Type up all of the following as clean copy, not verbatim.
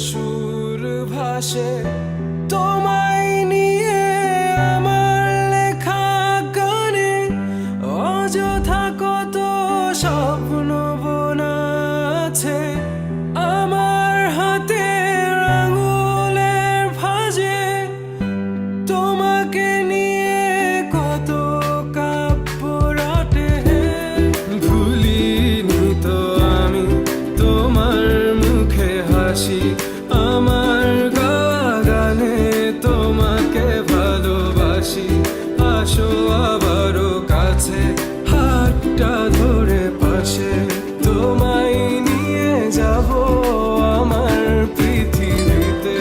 সুর ভাসে তোমায় নিয়ে আমার লেখা গানে, অযথা কত স্বপ্ন বোনা আছে আমার হাতের আঙুলের ভাঁজে। তোমাকে নিয়ে কত কাব্য রটে, ভুলিনি তো আমি তোমার মুখে হাসি, আমার গাওয়া গানে তোমাকে ভালোবাসি। আসো আবারও কাছে, হাতটা ধরে পাশে, তোমায় নিয়ে যাব আমার পৃথিবীতে।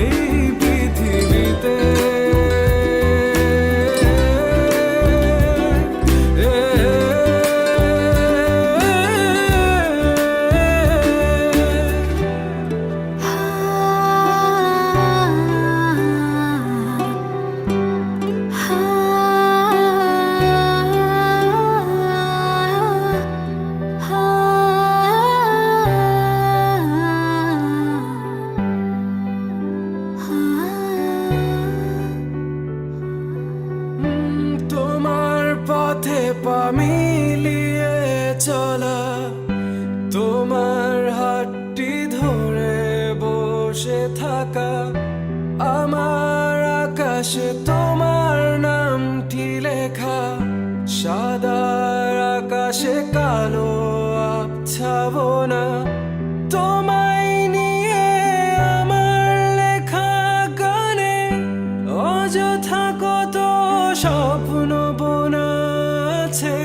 এই পৃথিবীতে তোমার পথে পা মিলিয়ে চলা, তোমার হাতটি ধরে বসে থাকা, আমার আকাশে তোমার নামটি লেখা, সাদার আকাশে কালো আবছাবনা, তোমায় নিয়ে আমার লেখা গানে, অযথা কত স্বপ্ন বোনা আছে